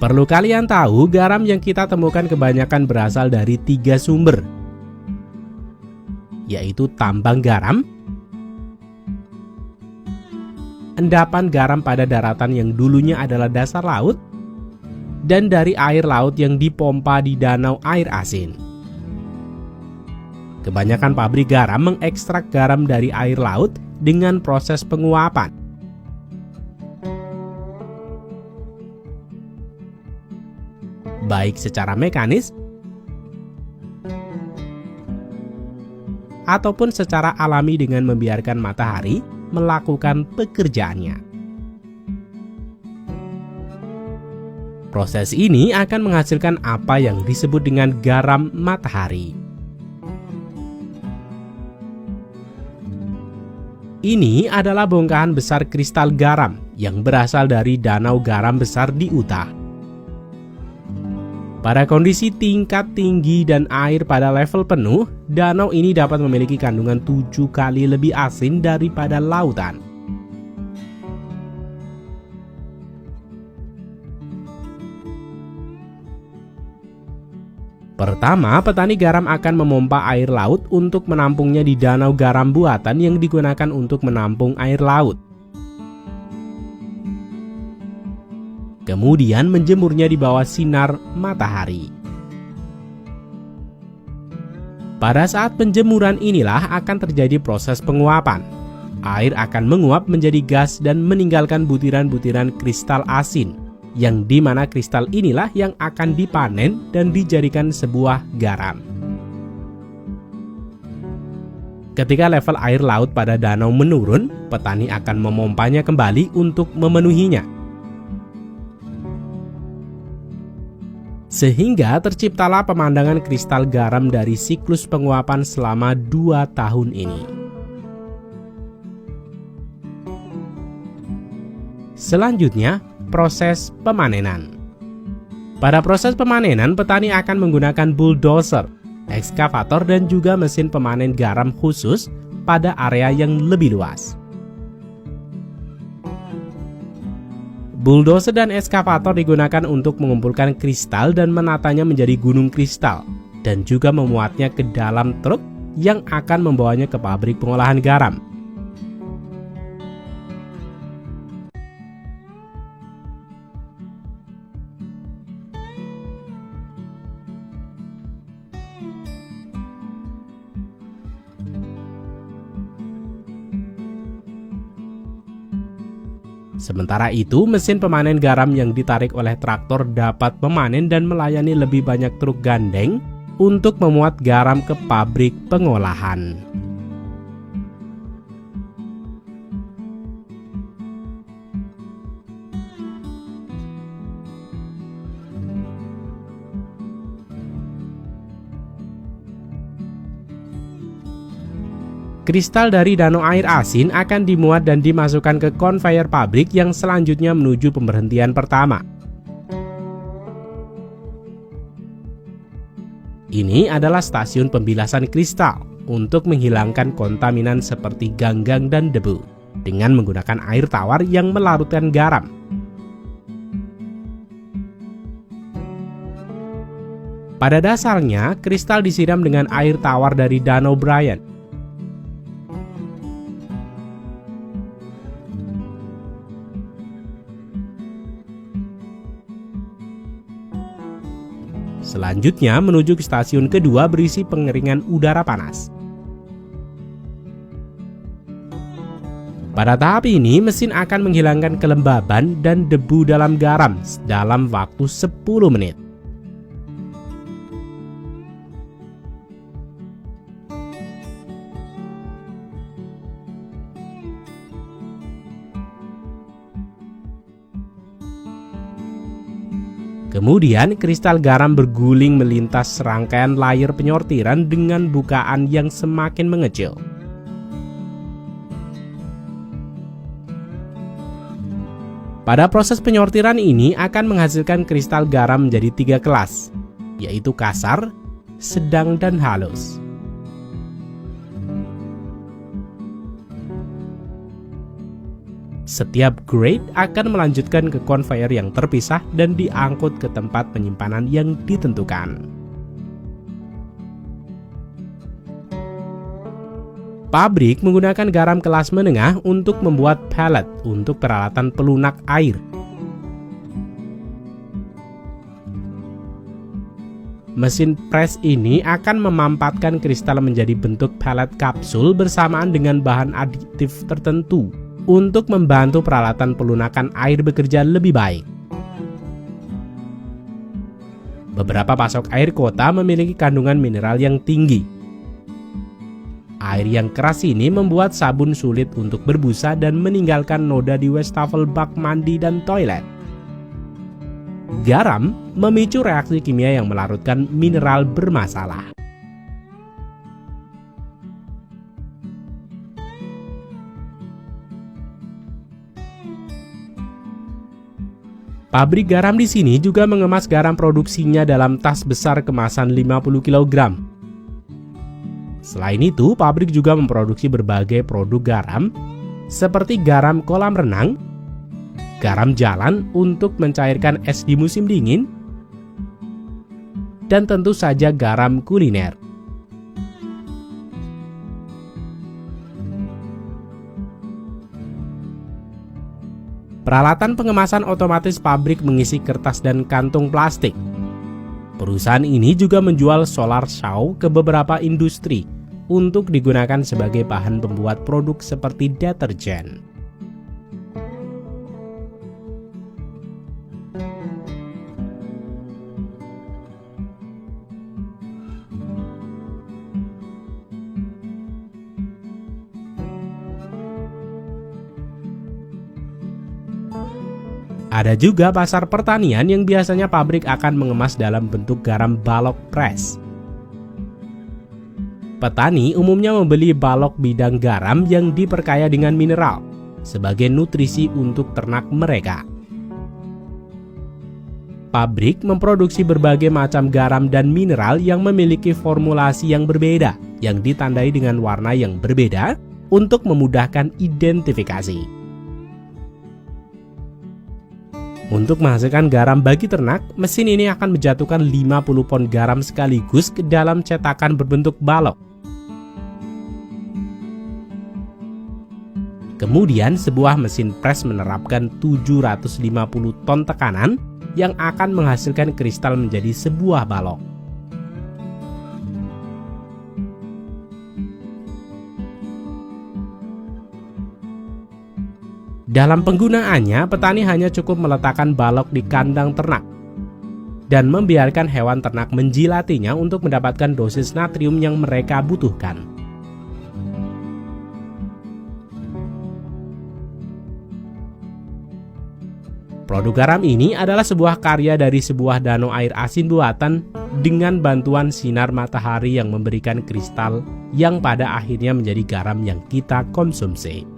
Perlu kalian tahu, garam yang kita temukan kebanyakan berasal dari 3 sumber, yaitu tambang garam, endapan garam pada daratan yang dulunya adalah dasar laut, dan dari air laut yang dipompa di danau air asin. Kebanyakan pabrik garam mengekstrak garam dari air laut dengan proses penguapan. Baik secara mekanis ataupun secara alami dengan membiarkan matahari melakukan pekerjaannya. Proses ini akan menghasilkan apa yang disebut dengan garam matahari. Ini adalah bongkahan besar kristal garam yang berasal dari danau garam besar di Utah. Pada kondisi tingkat tinggi dan air pada level penuh, danau ini dapat memiliki kandungan 7 kali lebih asin daripada lautan. Pertama, petani garam akan memompa air laut untuk menampungnya di danau garam buatan yang digunakan untuk menampung air laut. Kemudian menjemurnya di bawah sinar matahari. Pada saat penjemuran inilah akan terjadi proses penguapan. Air akan menguap menjadi gas dan meninggalkan butiran-butiran kristal asin, yang dimana kristal inilah yang akan dipanen dan dijadikan sebuah garam. Ketika level air laut pada danau menurun, petani akan memompanya kembali untuk memenuhinya. Sehingga terciptalah pemandangan kristal garam dari siklus penguapan selama 2 tahun ini. Selanjutnya, proses pemanenan. Pada proses pemanenan, petani akan menggunakan bulldozer, ekskavator, dan juga mesin pemanen garam khusus pada area yang lebih luas. Bulldozer dan ekskavator digunakan untuk mengumpulkan kristal dan menatanya menjadi gunung kristal, dan juga memuatnya ke dalam truk yang akan membawanya ke pabrik pengolahan garam. Sementara itu, mesin pemanen garam yang ditarik oleh traktor dapat memanen dan melayani lebih banyak truk gandeng untuk memuat garam ke pabrik pengolahan. Kristal dari danau air asin akan dimuat dan dimasukkan ke konveyor pabrik yang selanjutnya menuju pemberhentian pertama. Ini adalah stasiun pembilasan kristal untuk menghilangkan kontaminan seperti ganggang dan debu dengan menggunakan air tawar yang melarutkan garam. Pada dasarnya, kristal disiram dengan air tawar dari Danau Bryant. Selanjutnya menuju ke stasiun kedua berisi pengeringan udara panas. Pada tahap ini, mesin akan menghilangkan kelembaban dan debu dalam garam dalam waktu 10 menit. Kemudian kristal garam berguling melintas serangkaian layer penyortiran dengan bukaan yang semakin mengecil. Pada proses penyortiran ini akan menghasilkan kristal garam menjadi 3 kelas, yaitu kasar, sedang, dan halus. Setiap grade akan melanjutkan ke conveyor yang terpisah dan diangkut ke tempat penyimpanan yang ditentukan. Pabrik menggunakan garam kelas menengah untuk membuat pellet untuk peralatan pelunak air. Mesin press ini akan memampatkan kristal menjadi bentuk pellet kapsul bersamaan dengan bahan aditif tertentu untuk membantu peralatan pelunakan air bekerja lebih baik. Beberapa pasok air kota memiliki kandungan mineral yang tinggi. Air yang keras ini membuat sabun sulit untuk berbusa dan meninggalkan noda di wastafel bak mandi dan toilet. Garam memicu reaksi kimia yang melarutkan mineral bermasalah. Pabrik garam di sini juga mengemas garam produksinya dalam tas besar kemasan 50 kg. Selain itu, pabrik juga memproduksi berbagai produk garam seperti garam kolam renang, garam jalan untuk mencairkan es di musim dingin, dan tentu saja garam kuliner. Peralatan pengemasan otomatis pabrik mengisi kertas dan kantung plastik. Perusahaan ini juga menjual solar saw ke beberapa industri untuk digunakan sebagai bahan pembuat produk seperti deterjen. Ada juga pasar pertanian yang biasanya pabrik akan mengemas dalam bentuk garam balok press. Petani umumnya membeli balok bidang garam yang diperkaya dengan mineral sebagai nutrisi untuk ternak mereka. Pabrik memproduksi berbagai macam garam dan mineral yang memiliki formulasi yang berbeda yang ditandai dengan warna yang berbeda untuk memudahkan identifikasi. Untuk menghasilkan garam bagi ternak, mesin ini akan menjatuhkan 50 pon garam sekaligus ke dalam cetakan berbentuk balok. Kemudian sebuah mesin press menerapkan 750 ton tekanan yang akan menghasilkan kristal menjadi sebuah balok. Dalam penggunaannya, petani hanya cukup meletakkan balok di kandang ternak dan membiarkan hewan ternak menjilatinya untuk mendapatkan dosis natrium yang mereka butuhkan. Produk garam ini adalah sebuah karya dari sebuah danau air asin buatan dengan bantuan sinar matahari yang memberikan kristal yang pada akhirnya menjadi garam yang kita konsumsi.